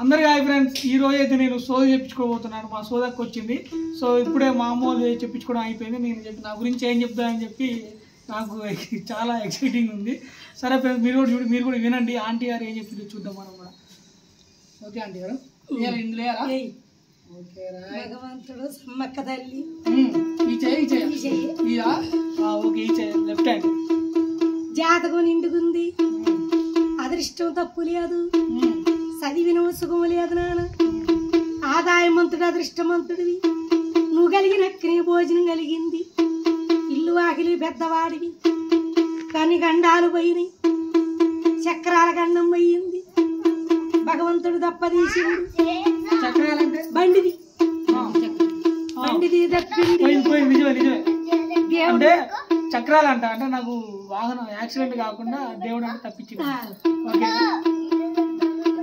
అందరికీ hi friends, ఈ రోజు అయితే నేను సోది చెప్పించుకోబోతున్నాను. మా సోదకు వచ్చింది. సో ఇప్పుడే మా అమ్మ వాళ్ళు చెప్పించుకోవడం అయిపోయింది. నేను చెప్పి నా గురించి ఏం చెప్తానని చెప్పి నాకు చాలా ఎక్సైటింగ్ ఉంది. సరే ఫ్రెండ్స్, మీరు కూడా వినండి. ఆంటీ గారు ఏం చెప్పిందో చూద్దాం మనం కూడా. ఓకే ఆంటీ గారు, ఇందులో ఓకే భగవంతుడు సమ్మక్క తల్లి ఓకే లెఫ్ట్ హ్యాండ్ జాతకం నిండుకుంది, అదృష్టం తప్పు లేదు, చదివిన సుఖం లేదు నాన్న. ఆదాయమంతుడు అదృష్టమంతుడివి, నువ్వు కలిగిన నీ భోజనం కలిగింది, ఇల్లు వాకిలి పెద్దవాడివి, కానీ గండాలు పోయినాయి, చక్రాల గండం పోయింది, భగవంతుడు దప్పదీసిండు. బండిది బండిది అంటే చక్రాలు అంటే నాకు వాహనం యాక్సిడెంట్ కాకుండా దేవుడు అంటే తప్పించింది.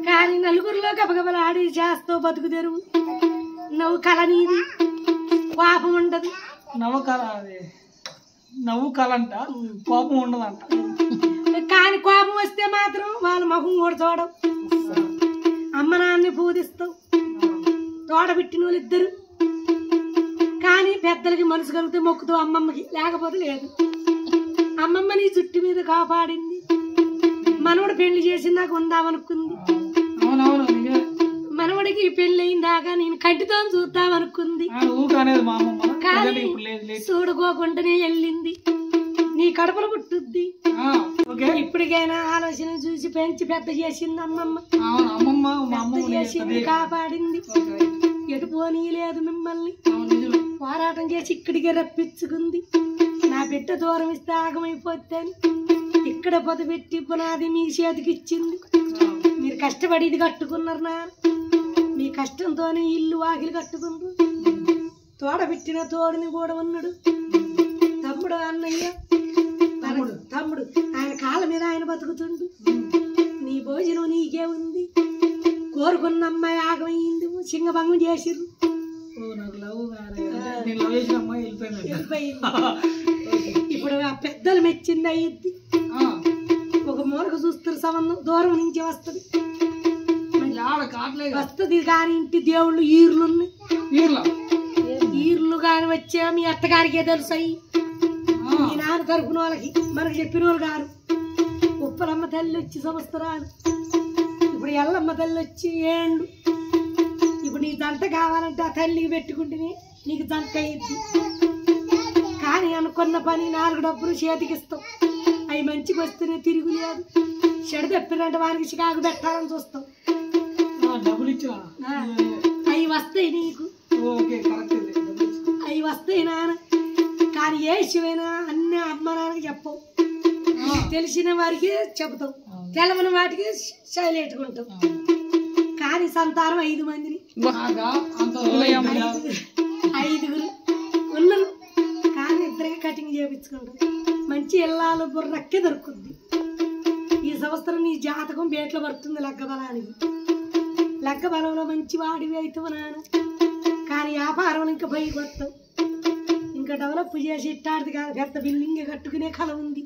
కానీ నలుగురిలో గబగబలు ఆడి చేస్తావు బతుకు తెరువు. నవ్వు కళ నీది, కోపం ఉండదు. నవ్వు కళ అంట, కోపం ఉండదంట. కానీ కోపం వస్తే మాత్రం వాళ్ళ ముఖం కూడా చూడవు. అమ్మ నాన్నని పూజిస్తావు, తోడబెట్టిన వాళ్ళు ఇద్దరు. కానీ పెద్దలకి మనసు కలిగితే మొక్కుతావు అమ్మమ్మకి, లేకపోతే లేదు. అమ్మమ్మ నీ చుట్టు మీద కాపాడింది. మనవడు పెళ్లి చేసి నాకు ఉందామనుకుంది. మనవడికి పెళ్లి అయిందాకా నేను కంటితో చూద్దామనుకుంది. కానీ చూడుకోకుండానే వెళ్ళింది. నీ కడపలు పుట్టుద్ది. ఇప్పటికైనా ఆలోచన చూసి పెంచి పెద్ద చేసింది అమ్మమ్మ. చేసింది, కాపాడింది. ఎటు పోనీ లేదు మిమ్మల్ని. పోరాటం చేసి ఇక్కడికే రప్పించుకుంది. నా బిడ్డ దూరం ఇస్తే ఆగమైపోతాను. ఇక్కడ పొదపెట్టి పునాది మీ చేతికి ఇచ్చింది. మీరు కష్టపడి ఇది కట్టుకున్నారు నా. మీ కష్టంతోనే ఇల్లు వాకిలి కట్టుకుంటూ తోడబెట్టిన తోడుని కూడా ఉన్నాడు. తమ్ముడు అన్నయ్య తమ్ముడు ఆయన కాళ్ళ మీద ఆయన బతుకుతుండు. నీ భోజనం నీకే ఉంది. కోరుకున్న అమ్మాయి ఆగమైంది, సింగభంగం చేసిర్రు. ఇప్పుడు ఆ పెద్దలు మెచ్చింది అయ్యిద్ది. ఒక మూలకు చూస్తున్న సంబంధం దూరం నుంచి వస్తుంది. వస్తుంది కానీ ఇంటి దేవుళ్ళు ఈర్లున్నాయి. ఈర్లు కాని వచ్చే మీ అత్తగారికే తెలుసు. అయ్యి మీ నాన్న తరపున వాళ్ళకి మనకు చెప్పిన వాళ్ళు గారు. ఉప్పలమ్మ తల్లి వచ్చి సంవత్సరాలు, ఇప్పుడు ఎల్లమ్మ తల్లి వచ్చి ఏళ్ళు. ఇప్పుడు నీ దంట కావాలంటే ఆ తల్లికి పెట్టుకుంటేనే నీకు దంట అయ్యిద్ది. కానీ అనుకున్న పని 4 డబ్బులు చేతికిస్తాం. అవి మంచికి వస్తేనే తిరుగులేదు. చెడు తప్పినంటే వారికి చికాకు పెట్టాలని చూస్తాం. అవి వస్తాయి నీకు, అవి వస్తాయి నాన్న. కానీ ఏ విషయమైనా అన్ని అమ్మ నాన్నకి చెప్పవు. తెలిసిన వారికి చెబుతావు, తెలవని వాటికి శైలేట్టుకుంటావు. కానీ సంతానం 5 మందిని, 5గురు ఉన్నారు. కానీ ఇద్దరికి కటింగ్ చేయించుకుంటారు. మంచి ఇళ్ళాలు బుర్రక్కే దొరుకుద్ది. ఈ సంవత్సరం నీ జాతకం బేట్లో పడుతుంది. లగ్గ బలానికి, లగ్గ బలంలో మంచి వాడివి అవుతావు నాన్న. కానీ వ్యాపారం ఇంకా భయపడతావు. ఇంకా డెవలప్ చేసి ఇట్టాడిది కాదు, పెద్ద బిల్డింగ్ కట్టుకునే కళ ఉంది.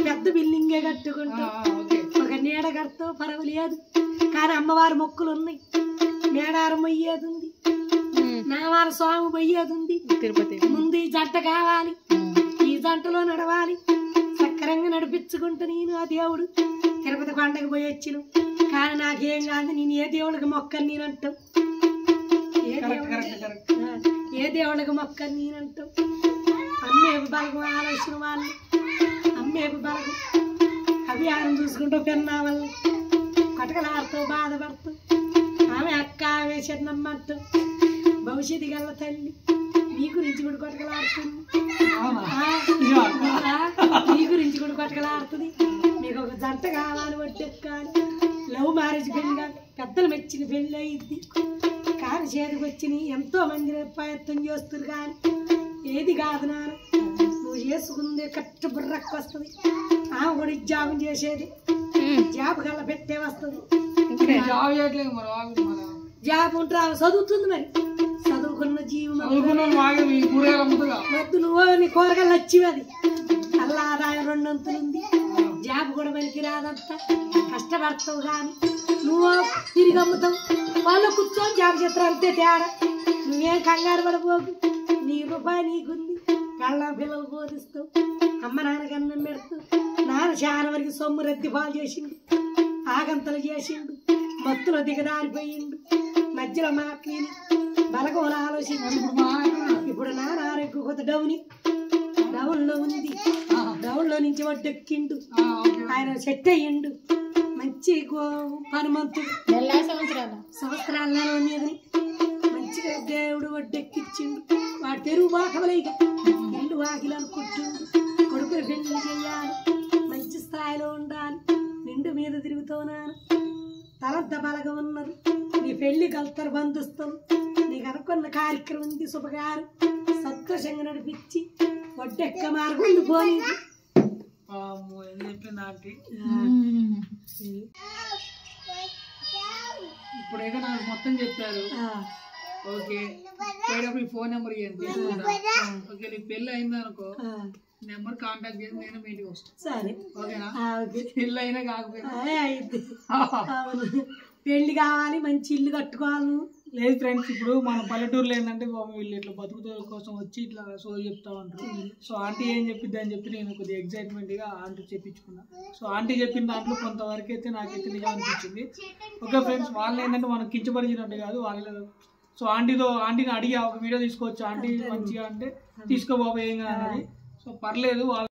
పెద్ద బిల్డింగే కట్టుకుంటావు. ఒక నీడ కడతావు, పర్వాలేదు. కానీ అమ్మవారి మొక్కులు ఉన్నాయి. మేడారం అయ్యేది ఉంది, నావార స్వామి పోయేది ఉంది. ముందు ఈ జంట కావాలి, ఈ జంటలో నడవాలి. సక్రంగా నడిపించుకుంటా నేను ఆ దేవుడు. తిరుపతి కొండకు పోయి వచ్చిన కానీ నాకేం కాదు. నేను ఏ దేవుడికి మొక్కని నేనంటావు, ఏ దేవుడికి మొక్కని నేనంటావు. అమ్మేపు బలగం ఆలోచన వాళ్ళు, అమ్మేపు బలగం అభియానం చూసుకుంటూ పెన్నా వాళ్ళు కటకలాడుతావు, బాధపడతావు. ఆమె అక్క, ఆమె చిన్నమ్మంటావు. భవిష్యత్తు గల తల్లి నీ గురించి కూడా కొట్టకలాడుతుంది. నీ గురించి కూడా కొట్టకలాడుతుంది. మీకు ఒక జంట కావాలి, వడ్డెక్కాలి. లవ్ మ్యారేజ్ పెళ్లి కాదు, పెద్దలు మెచ్చిన పెళ్లి అయ్యిద్ది. కానీ చేతికి వచ్చి ఎంతో మంది ప్రయత్నం చేస్తారు. కానీ ఏది కాదు నాన్న, నువ్వు చేసుకుందే కట్ట బుర్రకు వస్తుంది. ఆమె కూడా జాబ్ చేసేది, జాబ్ కల్లా పెట్టే వస్తుంది. జాబ్ ఉంటే ఆమె చదువుతుంది. మరి చదువుకున్న జీవం వద్దు. నువ్వు నీ కూరగాయలు వచ్చివి, అది అల్ల ఆదాయం 2 అంతులు ఉంది. జాబ్ కూడా పనికి రాదంతా కష్టపడతావు కానీ నువ్వు తిరిగి అమ్ముతావు వాళ్ళు కూర్చొని జాబ్ చేస్తారు అంతే తేడా నువ్వేం కంగారు పడిపోకు నీ రూపాయి నీకుంది కళ్ళ పిల్లలు బోధిస్తావు అమ్మ నాన్నకి అన్నం పెడతావు నాన్న చాలా వరకు సొమ్ము రద్ది పాలు చేసిండు ఆగంతలు చేసిండు భక్తులు దిగదారిపోయిండు మధ్యలో మాట్లాడి బలగోలు ఆలోచించు ఇప్పుడు నాన్న ఆరోగ్య కొత్త డౌన్ లో ఉంది డౌన్ లో నుంచి వడ్డెక్కిండు ఆయన సెట్ అయ్యిండు మంచి పనిమంతుడు సంవత్సరాల మీదని మంచిగా దేవుడు వడ్డెక్కిచ్చిండు వాడు తెరువు బాకవలేక ఇల్లు వాకిలు అనుకుంటుండు కొడుకులు పెళ్లి చెయ్యాలి మంచి స్థాయిలో ఉండాలి నిండు మీద తిరుగుతున్నాను తలంత బలగా ఉన్నది నీ పెళ్లి కలుతారు బంధుస్తాం నీకు అనుకున్న కార్యక్రమం ఉంది శుభకారు సంతోషంగా నడిపించి వడ్డెక్క మార్గం పోయింది చెప్పింది ఇప్పుడైతే నాకు మొత్తం చెప్పారు ఓకే పోయేటప్పుడు ఫోన్ నెంబర్ ఇవ్వండి ఓకే నీకు పెళ్ళి అయింది అనుకో నెంబర్ కాంటాక్ట్ చేసి నేను మీ ఇంటికి వస్తాను సరే ఓకేనా పెళ్ళి అయినా కాకపోయినా పెళ్లి కావాలి మంచి ఇల్లు కట్టుకోవాలి లేదు ఫ్రెండ్స్ ఇప్పుడు మన పల్లెటూరులో ఏంటంటే వీళ్ళు ఇట్లా బతుకుతో కోసం వచ్చి ఇట్లా సో చెప్తా ఉంటారు సో ఆంటీ ఏం చెప్పిద్ది అని చెప్పి నేను కొద్దిగా ఎగ్జైట్మెంట్గా ఆంటీ చెప్పించుకున్నా సో ఆంటీ చెప్పిన దాంట్లో కొంతవరకు అయితే నాకైతే నిజం అనిపించింది ఓకే ఫ్రెండ్స్ వాళ్ళు ఏంటంటే మనం కించపరిచినట్టు కాదు వాళ్ళు సో ఆంటీని అడిగి ఒక వీడియో తీసుకోవచ్చు ఆంటీ మంచిగా అంటే తీసుకో బాబు ఏం కాదు సో పర్లేదు వాళ్ళు